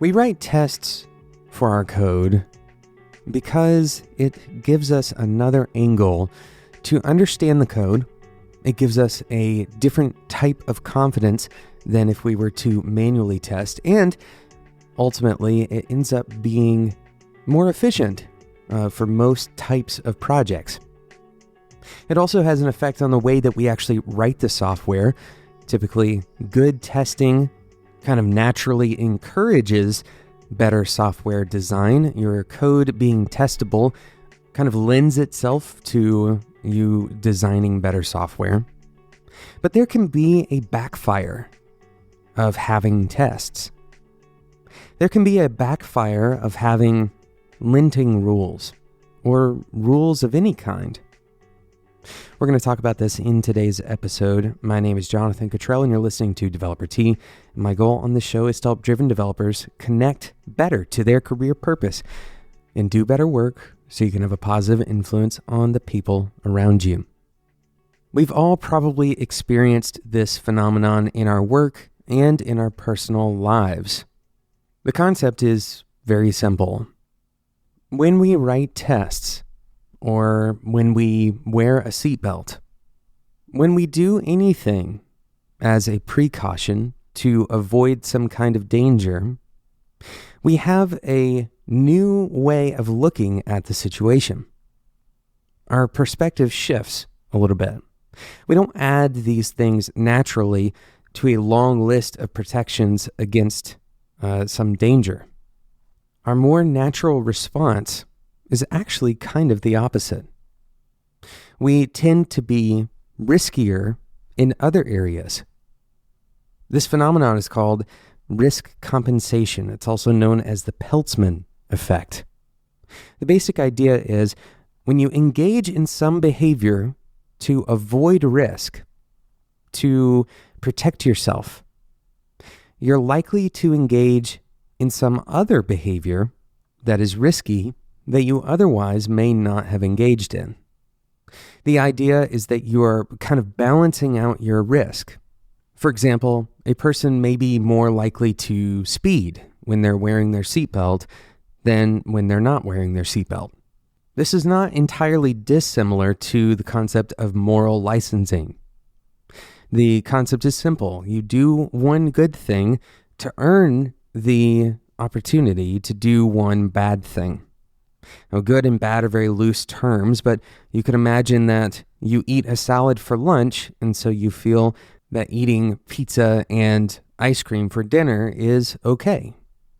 We write tests for our code because it gives us another angle to understand the code. It gives us a different type of confidence than if we were to manually test, and ultimately it ends up being more efficient for most types of projects. It also has an effect on the way that we actually write the software. Typically, good testing kind of naturally encourages better software design. Your code being testable kind of lends itself to you designing better software. But there can be a backfire of having tests. There can be a backfire of having linting rules or rules of any kind. We're going to talk about this in today's episode. My name is Jonathan Cottrell, and you're listening to Developer Tea. My goal on this show is to help driven developers connect better to their career purpose and do better work so you can have a positive influence on the people around you. We've all probably experienced this phenomenon in our work and in our personal lives. The concept is very simple. When we write tests, or when we wear a seatbelt, when we do anything as a precaution to avoid some kind of danger, we have a new way of looking at the situation. Our perspective shifts a little bit. We don't add these things naturally to a long list of protections against some danger. Our more natural response is actually kind of the opposite. We tend to be riskier in other areas. This phenomenon is called risk compensation. It's also known as the Peltzman effect. The basic idea is when you engage in some behavior to avoid risk, to protect yourself, you're likely to engage in some other behavior that is risky that you otherwise may not have engaged in. The idea is that you're kind of balancing out your risk. For example, a person may be more likely to speed when they're wearing their seatbelt than when they're not wearing their seatbelt. This is not entirely dissimilar to the concept of moral licensing. The concept is simple. You do one good thing to earn the opportunity to do one bad thing. Now, good and bad are very loose terms, but you could imagine that you eat a salad for lunch, and so you feel that eating pizza and ice cream for dinner is okay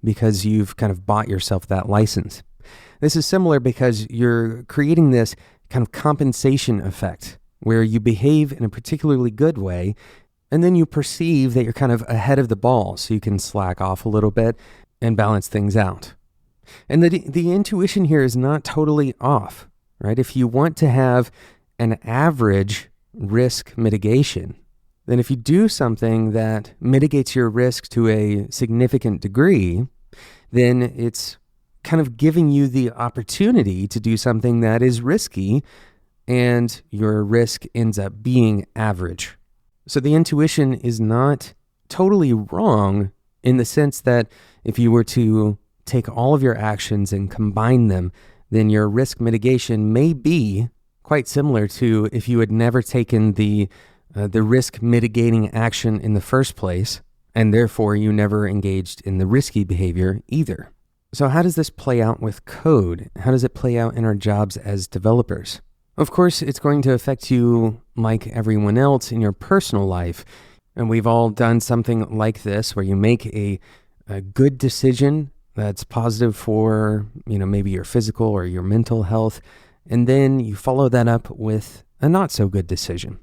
because you've kind of bought yourself that license. This is similar because you're creating this kind of compensation effect where you behave in a particularly good way, and then you perceive that you're kind of ahead of the ball, so you can slack off a little bit and balance things out. And the intuition here is not totally off, right? If you want to have an average risk mitigation, then if you do something that mitigates your risk to a significant degree, then it's kind of giving you the opportunity to do something that is risky, and your risk ends up being average. So the intuition is not totally wrong in the sense that if you were to take all of your actions and combine them, then your risk mitigation may be quite similar to if you had never taken the risk mitigating action in the first place, and therefore you never engaged in the risky behavior either. So how does this play out with code? How does it play out in our jobs as developers? Of course, it's going to affect you like everyone else in your personal life. And we've all done something like this where you make a good decision that's positive for, maybe your physical or your mental health, and then you follow that up with a not so good decision.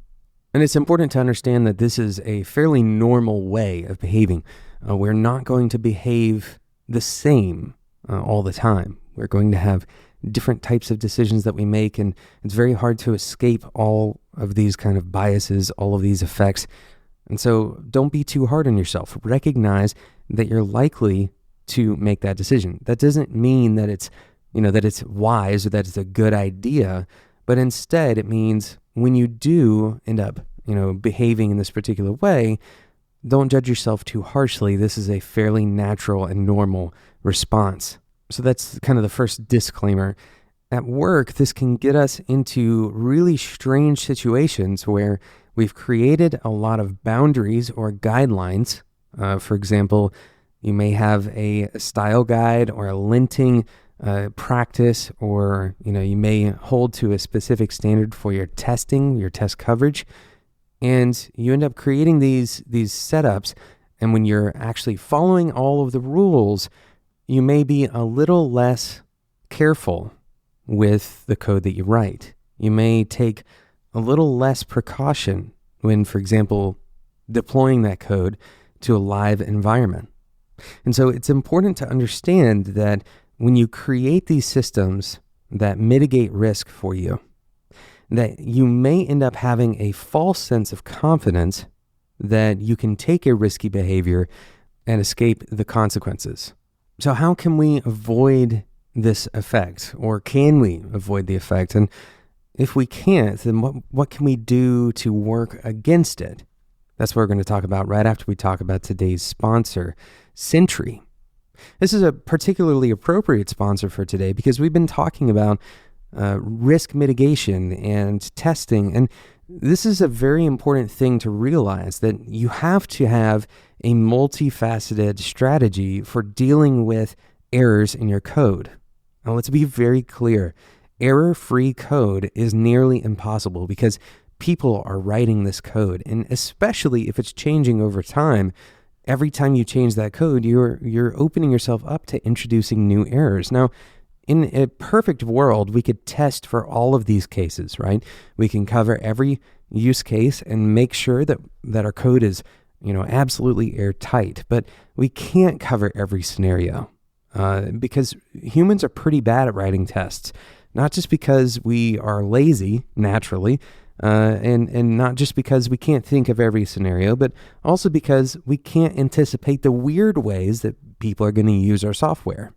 And it's important to understand that this is a fairly normal way of behaving. We're not going to behave the same all the time. We're going to have different types of decisions that we make, and it's very hard to escape all of these kind of biases, all of these effects. And so don't be too hard on yourself. Recognize that you're likely to make that decision. That doesn't mean that it's, that it's wise or that it's a good idea, but instead it means when you do end up behaving in this particular way, don't judge yourself too harshly. This is a fairly natural and normal response. So that's kind of the first disclaimer. At work, this can get us into really strange situations where we've created a lot of boundaries or guidelines. For example, you may have a style guide or a linting practice, or you may hold to a specific standard for your testing, your test coverage, and you end up creating these setups. And when you're actually following all of the rules, you may be a little less careful with the code that you write. You may take a little less precaution when, for example, deploying that code to a live environment. And so it's important to understand that when you create these systems that mitigate risk for you, that you may end up having a false sense of confidence that you can take a risky behavior and escape the consequences. So how can we avoid this effect, or can we avoid the effect? And if we can't, then what can we do to work against it? That's what we're going to talk about right after we talk about today's sponsor, Sentry. This is a particularly appropriate sponsor for today because we've been talking about risk mitigation and testing, and this is a very important thing to realize, that you have to have a multifaceted strategy for dealing with errors in your code. Now, let's be very clear. Error-free code is nearly impossible because people are writing this code, and especially if it's changing over time. Every time you change that code, you're opening yourself up to introducing new errors. Now, in a perfect world, we could test for all of these cases, right? We can cover every use case and make sure that our code is, absolutely airtight. But we can't cover every scenario because humans are pretty bad at writing tests, not just because we are lazy naturally, and not just because we can't think of every scenario, but also because we can't anticipate the weird ways that people are going to use our software.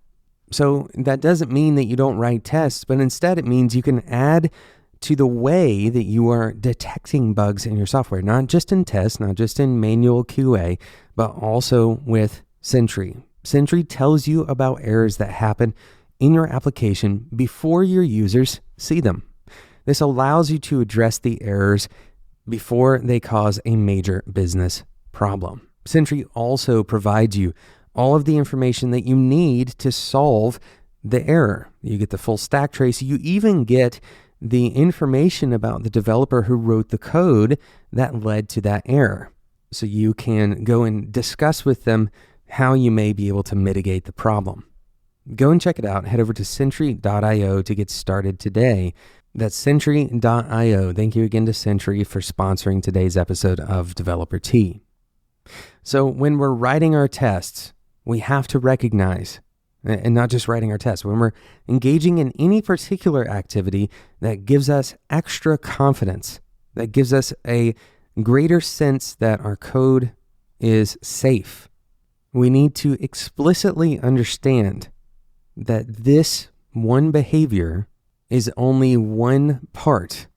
So that doesn't mean that you don't write tests, but instead it means you can add to the way that you are detecting bugs in your software, not just in tests, not just in manual QA, but also with Sentry. Sentry tells you about errors that happen in your application before your users see them. This allows you to address the errors before they cause a major business problem. Sentry also provides you all of the information that you need to solve the error. You get the full stack trace. You even get the information about the developer who wrote the code that led to that error. So you can go and discuss with them how you may be able to mitigate the problem. Go and check it out. Head over to Sentry.io to get started today. That's Sentry.io. Thank you again to Sentry for sponsoring today's episode of Developer Tea. So when we're writing our tests, we have to recognize, and not just writing our tests, when we're engaging in any particular activity that gives us extra confidence, that gives us a greater sense that our code is safe, we need to explicitly understand that this one behavior is only one part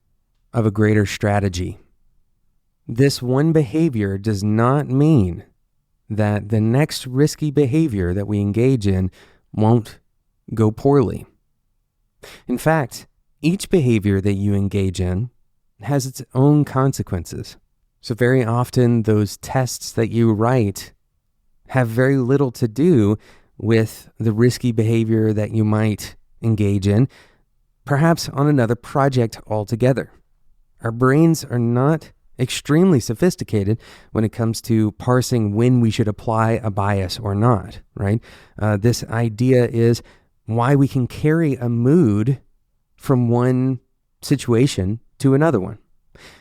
of a greater strategy. This one behavior does not mean that the next risky behavior that we engage in won't go poorly. In fact, each behavior that you engage in has its own consequences. So very often those tests that you write have very little to do with the risky behavior that you might engage in, perhaps on another project altogether. Our brains are not extremely sophisticated when it comes to parsing when we should apply a bias or not, right? This idea is why we can carry a mood from one situation to another one.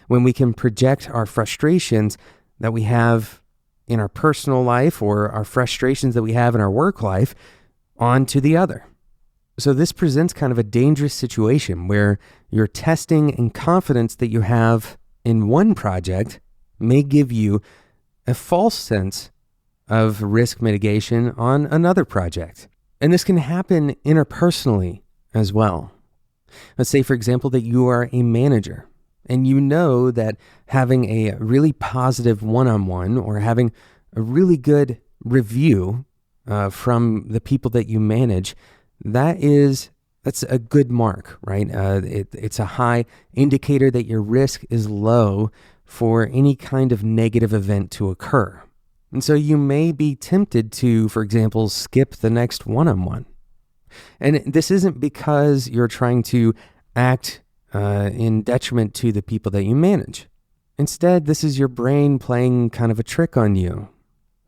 When we can project our frustrations that we have in our personal life or our frustrations that we have in our work life onto the other. So this presents kind of a dangerous situation where your testing and confidence that you have in one project may give you a false sense of risk mitigation on another project. And this can happen interpersonally as well. Let's say, for example, that you are a manager And you know that having a really positive one-on-one or having a really good review from the people that you manage, that's a good mark, right? It's a high indicator that your risk is low for any kind of negative event to occur. And so you may be tempted to, for example, skip the next one-on-one. And this isn't because you're trying to act in detriment to the people that you manage. Instead, this is your brain playing kind of a trick on you.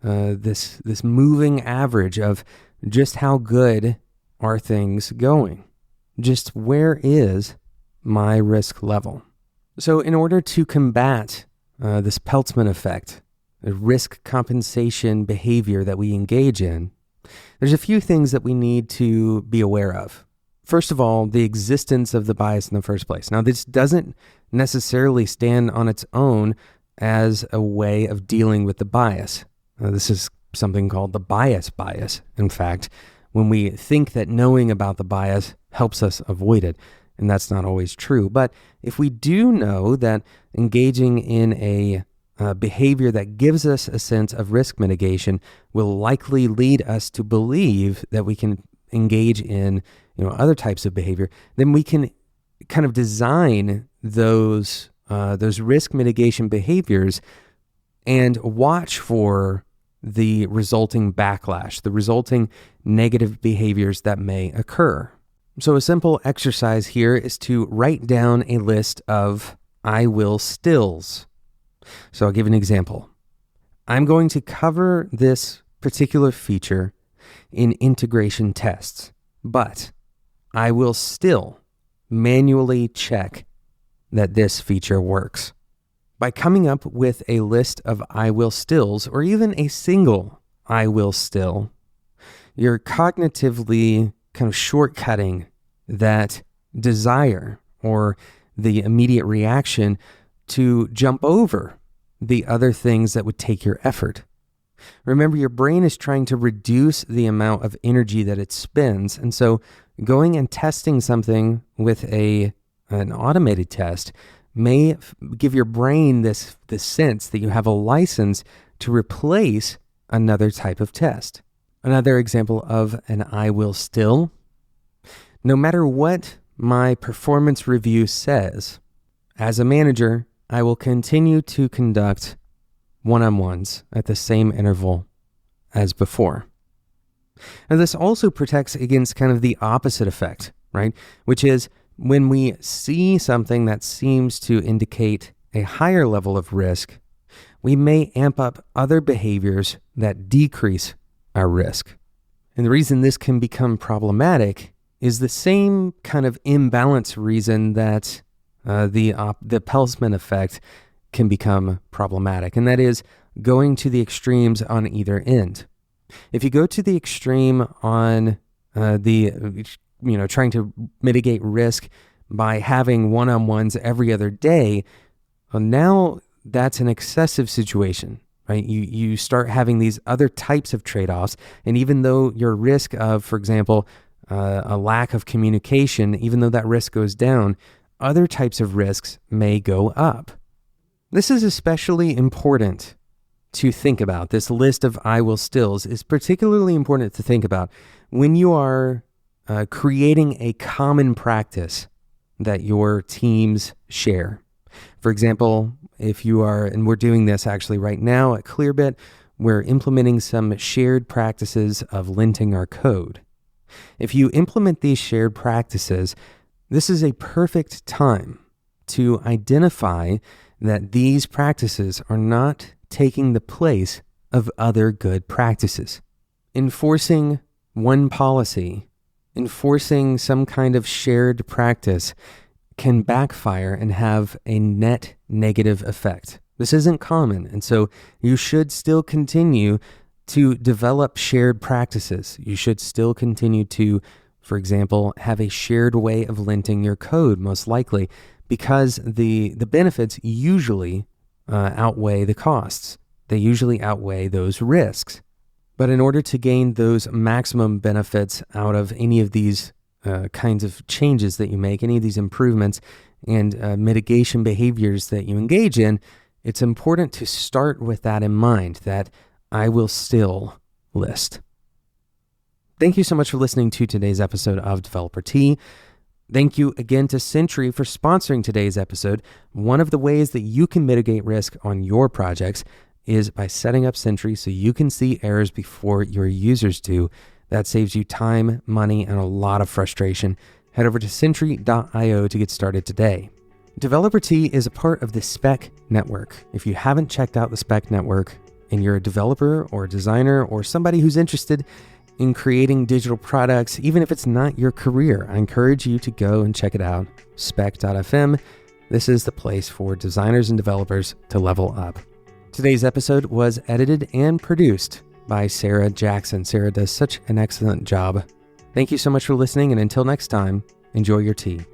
This moving average of just how good are things going? Just where is my risk level? So in order to combat this Peltzman effect, the risk compensation behavior that we engage in, there's a few things that we need to be aware of. First of all, the existence of the bias in the first place. Now, this doesn't necessarily stand on its own as a way of dealing with the bias. This is something called the bias. In fact, when we think that knowing about the bias helps us avoid it, and that's not always true. But if we do know that engaging in a behavior that gives us a sense of risk mitigation will likely lead us to believe that we can engage in other types of behavior, then we can kind of design those risk mitigation behaviors and watch for the resulting backlash, the resulting negative behaviors that may occur. So a simple exercise here is to write down a list of I will stills. So I'll give an example. I'm going to cover this particular feature in integration tests, but I will still manually check that this feature works. By coming up with a list of I will stills, or even a single I will still, you're cognitively kind of shortcutting that desire or the immediate reaction to jump over the other things that would take your effort. Remember, your brain is trying to reduce the amount of energy that it spends, and so going and testing something with an automated test may give your brain this sense that you have a license to replace another type of test. Another example of an I will still: no matter what my performance review says, as a manager, I will continue to conduct one-on-ones at the same interval as before. And this also protects against kind of the opposite effect, right? Which is when we see something that seems to indicate a higher level of risk, we may amp up other behaviors that decrease our risk. And the reason this can become problematic is the same kind of imbalance reason that the Peltzman effect can become problematic, and that is going to the extremes on either end. If you go to the extreme on trying to mitigate risk by having one-on-ones every other day, well, now that's an excessive situation, right? You start having these other types of trade-offs, and even though your risk of, for example, a lack of communication, even though that risk goes down, other types of risks may go up. This is especially important to think about. This list of I will stills is particularly important to think about when you are creating a common practice that your teams share. For example, if you are, and we're doing this actually right now at Clearbit, we're implementing some shared practices of linting our code. If you implement these shared practices, this is a perfect time to identify that these practices are not taking the place of other good practices. Enforcing one policy, enforcing some kind of shared practice can backfire and have a net negative effect. This isn't common, and so you should still continue to develop shared practices. You should still continue to, for example, have a shared way of linting your code, most likely, because the benefits usually outweigh the costs. They usually outweigh those risks. But in order to gain those maximum benefits out of any of these kinds of changes that you make, any of these improvements, and mitigation behaviors that you engage in, it's important to start with that in mind, that I will still list. Thank you so much for listening to today's episode of Developer Tea. Thank you again to Sentry for sponsoring today's episode. One of the ways that you can mitigate risk on your projects is by setting up Sentry so you can see errors before your users do. That saves you time, money, and a lot of frustration. Head over to Sentry.io to get started today. Developer Tea is a part of the Spec Network. If you haven't checked out the Spec Network and you're a developer or a designer or somebody who's interested in creating digital products, even if it's not your career, I encourage you to go and check it out. Spec.fm. This is the place for designers and developers to level up. Today's episode was edited and produced by Sarah Jackson. Sarah does such an excellent job. Thank you so much for listening, and until next time, enjoy your tea.